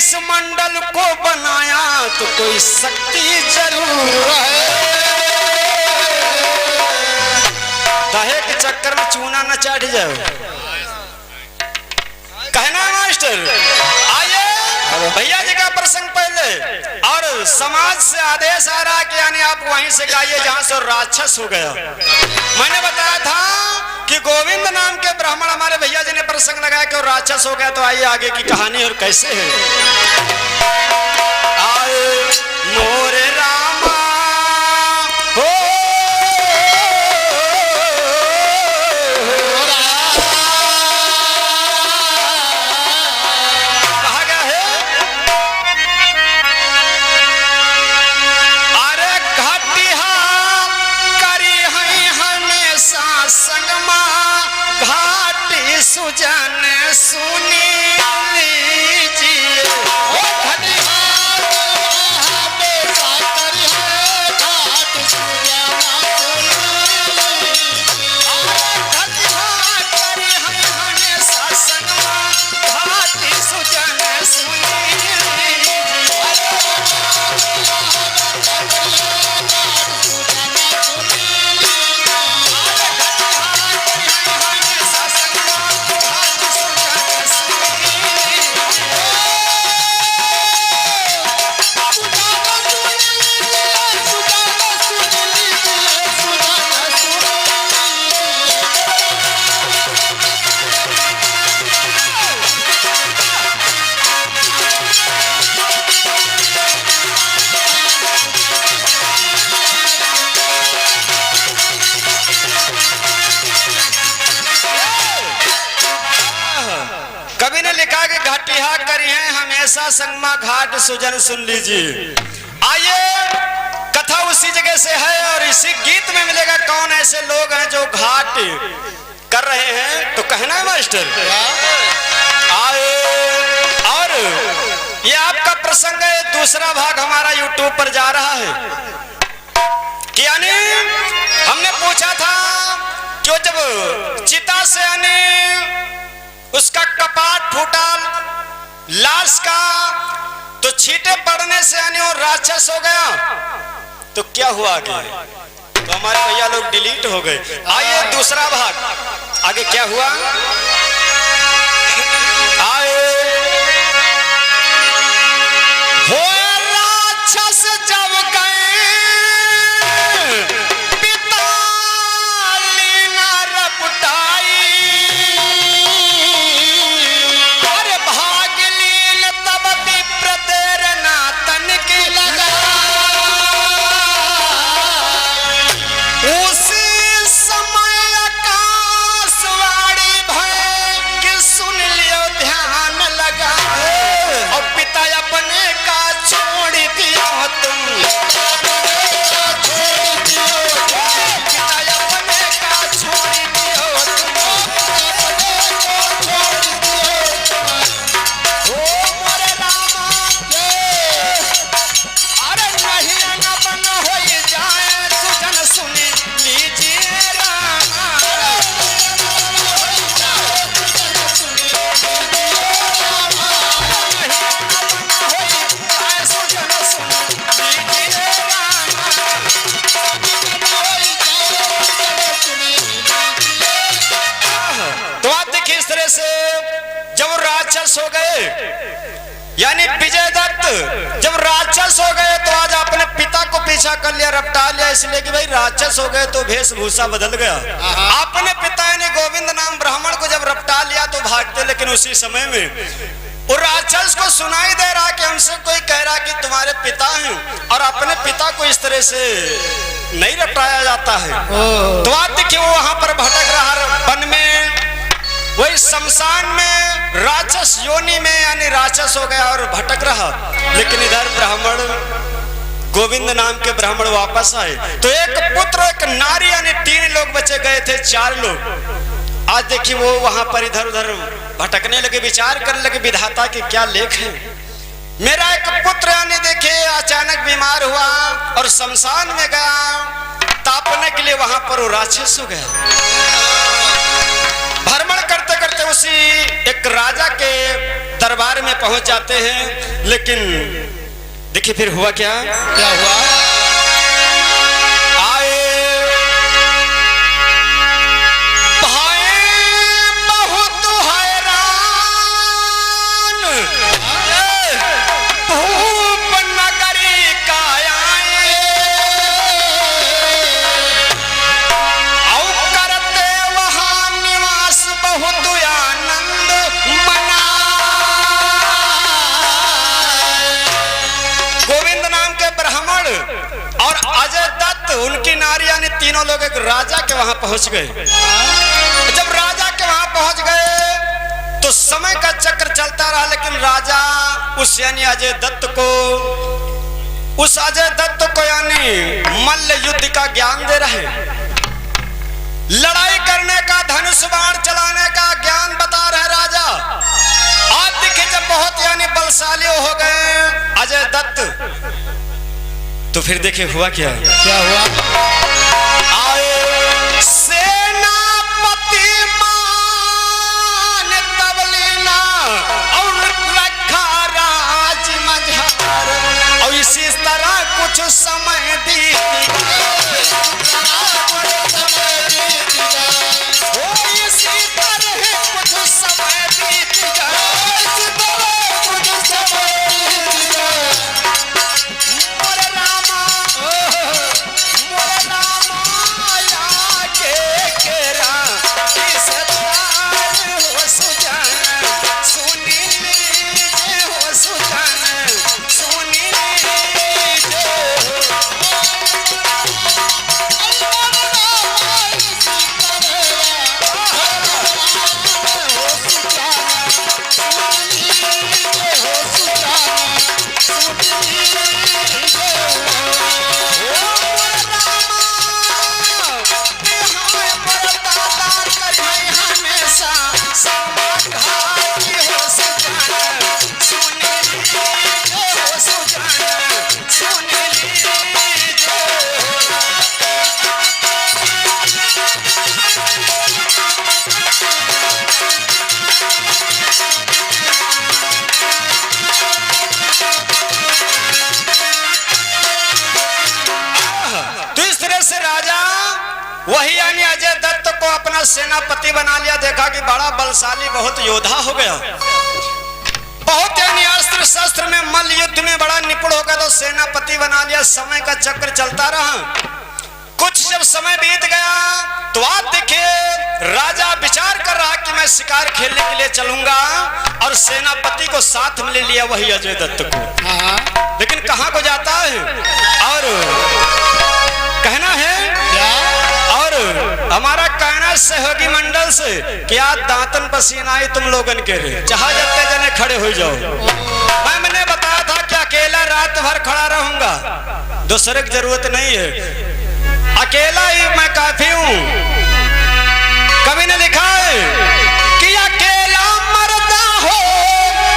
इस मंडल को बनाया तो कोई शक्ति जरूर है। दहे के चक्कर में चूना न चाट जाओ, कहना है मास्टर। आइए भैया जी का प्रसंग पहले, और समाज से आदेश आ रहा कि यानी आप वहीं से गाइए जहां से राक्षस हो गया। मैंने बताया था कि गोविंद नाम के ब्राह्मण हमारे भैया जी ने प्रसंग लगाया कि राक्षस हो गया। तो आइए आगे की कहानी और कैसे है। आए मोरे रामा हो कहा गया है, अरे घटिया करी है हमेशा संगमा, घाटी सुजन सुनी लीजिए। कवि ने लिखा कि घाटिया करी है हमेशा संगमा, घाट सुजन सुन लीजिए। आइए कथा उसी जगह से है और इसी गीत में मिलेगा कौन ऐसे लोग हैं जो घाट कर रहे हैं। तो कहना है मास्टर। आए और ये आपका प्रसंग है, दूसरा भाग हमारा YouTube पर जा रहा है। कि यानी हमने पूछा था कि जब चिता से यानी उसका कपाट फूटा लाश का, तो छींटे पड़ने से यानी वो राक्षस हो गया। तो क्या हुआ आगे? तो हमारे भैया लोग डिलीट हो गए। आइए दूसरा भाग, आगे क्या हुआ। आए हो राक्षस जब गए पिता लीना रपटाई, हो गए यानी विजय दत्त जब राक्षस हो गए तो आज अपने पिता को पीछा कर लिया, रपटा लिया, इसलिए कि भाई राक्षस हो गए तो वेशभूषा बदल गया। अपने पिता ने गोविंद नाम ब्राह्मण को जब रपटा लिया तो भागते, लेकिन उसी समय में वो राक्षस को सुनाई दे रहा कि हमसे कोई कह रहा कि तुम्हारे पिता हैं, और अपने पिता को इस तरह से नहीं रपटाया जाता है। तो आज देखिए वो वहां पर भटक रहा वन में, वही शमशान में राक्षस योनि में यानी राक्षस हो गया और भटक रहा। लेकिन इधर ब्राह्मण गोविंद नाम के ब्राह्मण वापस आए तो एक पुत्र एक नारी यानी 3 लोग बचे गए थे, 4 लोग। आज देखिए वो वहां पर इधर उधर भटकने लगे, विचार करने लगे विधाता के क्या लेख है। मेरा एक पुत्र यानी देखिए अचानक बीमार हुआ और शमशान में गया तापने के लिए, वहां पर वो राक्षस हो गया। भ्रमण करते करते उसी एक राजा के दरबार में पहुंच जाते हैं। लेकिन देखिए फिर हुआ क्या हुआ? आए बहुत हैरान भूप नगरी का आए औ करते वहां निवास बहुत आनंद मना। गोविंद नाम के ब्राह्मण और अजय दत्त उनकी नारी यानी तीनों लोग एक राजा के वहां पहुंच गए। जब राजा के वहां पहुंच गए तो समय का चक्र चलता रहा, लेकिन राजा उस यानी अजय दत्त को यानी मल्ल युद्ध का ज्ञान दे रहे, लड़ाई करने का, धनुष बाण चलाने का ज्ञान बता रहे राजा। आप देखिए जब बहुत यानी बलशाली हो गए अजय दत्त, तो फिर देखिए हुआ क्या हुआ? आए सेनापति मान तबलीना और रखा राज मझार और इसी तरह कुछ समय बीत गया। इसी तरह कुछ समय बीत गया। मोरे रामा या के केरा इस तार हो सुजान सुनी लीजे हो सुजान सुनी लीजे। वही यानी अजय दत्त को अपना सेनापति बना लिया। देखा कि बड़ा बलशाली, बहुत योद्धा हो गया, बहुत यानी अस्त्र शस्त्र में मल्ल युद्ध में बड़ा निपुण हो गया, तो सेनापति बना लिया। समय का चक्र चलता रहा। कुछ जब समय बीत गया तो आप देखिए राजा विचार कर रहा कि मैं शिकार खेलने के लिए चलूंगा और सेनापति को साथ में ले लिया, वही अजय दत्त को। लेकिन कहां को जाता है और कहना है और हमारा कहना सहयोगी मंडल से कि आज दांतन पसीना आई तुम लोगन के रे, चाहे जत्ते जने खड़े हो जाओ। मैंने बताया था कि अकेला रात भर खड़ा रहूंगा, दूसरे की जरूरत नहीं है, अकेला ही मैं काफी हूं। कवि ने लिखा है कि अकेला मरदा हो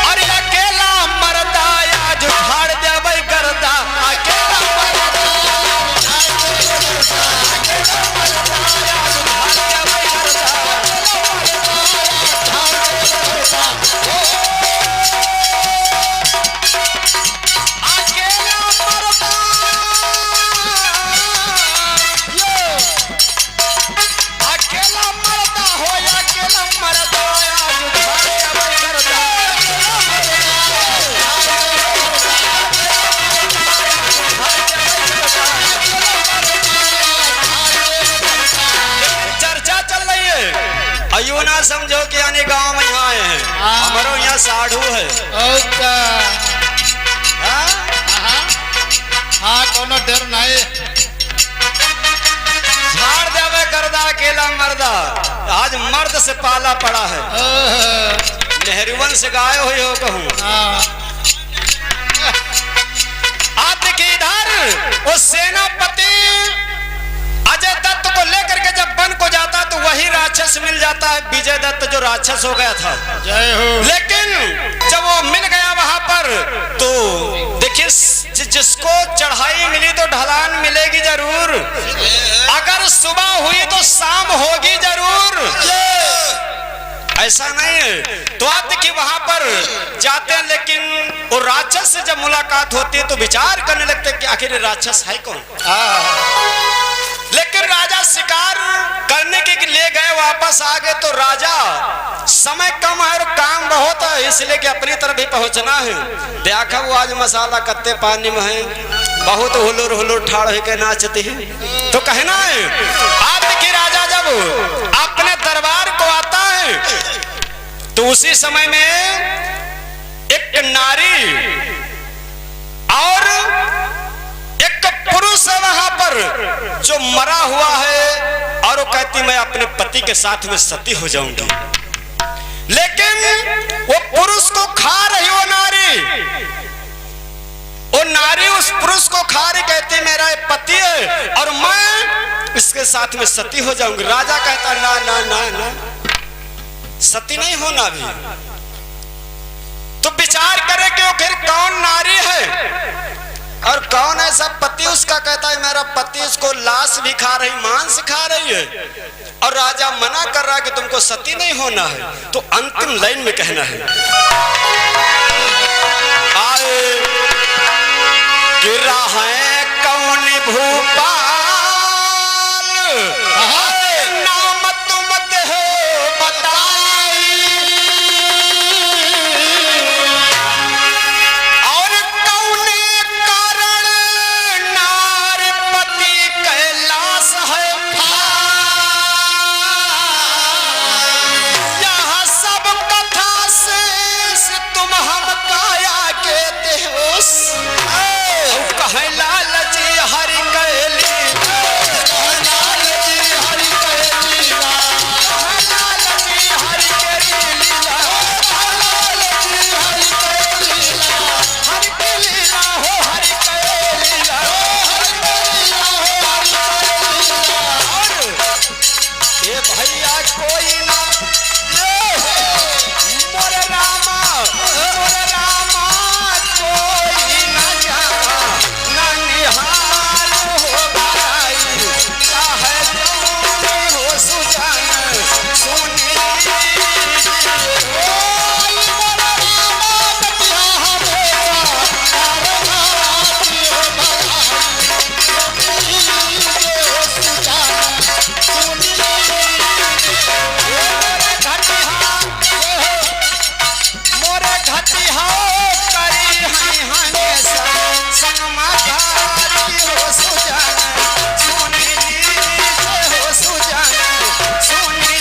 और अकेला मरदा आज उखाड़ देबै करदा। अकेला यूं ना समझो कि यानी गांव में यहाँ आए हैं, हमारो यहाँ साढ़ू है। हाँ कोनो डर नहीं, झाड़ देवे करदा अकेला मर्दा, आज मर्द से पाला पड़ा है। नेहरुवन से गाय हुई हो कहूँ। आप देखिए इधर वो सेनापति अजय दत्त को लेकर के जब वन को जाता तो वही राक्षस मिल जाता है, विजय दत्त जो राक्षस हो गया था। जय हो। लेकिन जब वो मिल गया वहां पर तो देखिए जिसको चढ़ाई मिली तो ढलान मिलेगी जरूर, अगर सुबह हुई तो शाम होगी जरूर। ऐसा नहीं है। तो आप देखिए वहां पर जाते हैं, लेकिन वो राक्षस से जब मुलाकात होती है तो विचार करने लगते हैं कि आखिर राक्षस है कौन। लेकिन राजा शिकार करने के लिए गए, वापस आ गए तो राजा समय कम है और काम बहुत है, इसलिए कि अपनी तरफ भी पहुंचना है। देखा वो आज मसाला कत्ते पानी में है, बहुत हुलुर हुलुर ठाड़ के नाचती है। तो कहना है आप देखिए राजा जब अपने दरबार को आता है तो उसी समय में एक नारी और एक पुरुष है वहां पर जो मरा हुआ है, और वो कहती मैं अपने पति के साथ में सती हो जाऊंगी। लेकिन वो पुरुष को खा रही वो नारी उस पुरुष को खा रही, कहती मेरा पति है और मैं इसके साथ में सती हो जाऊंगी। राजा कहता ना ना ना ना, सती नहीं होना भी। तो विचार करे कि वो फिर कौन नारी है और कौन ऐसा पति उसका। कहता है मेरा पति उसको लाश भी खा रही, मांस खा रही है, और राजा मना कर रहा है कि तुमको सती नहीं होना है। तो अंतिम लाइन में कहना है आए कि राहें कौन भूपाल नाम तुम देह बताई, और कौन कारण नारपति कैलाश है यहाँ सब कथा से तुम हम काया के देहोस कहे लाल जी हरि कैली, लाल जी हरि कैली, लाल जी हरि कैली लीला, लाल जी हरि कैली लीला, हरि की लीला हो हरि कैली लीला, ये भैया कोई ना मोर रामा कोई ना जाना ना निहाल हो भाई, चाहे तुम हो सुजान सुनी मोरे घटिया करी हई हमेशा संगमाधारी हो सुजान सुनी हो सुजान सुनी।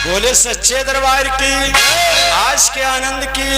बोले सच्चे दरबार की, आज के आनंद की।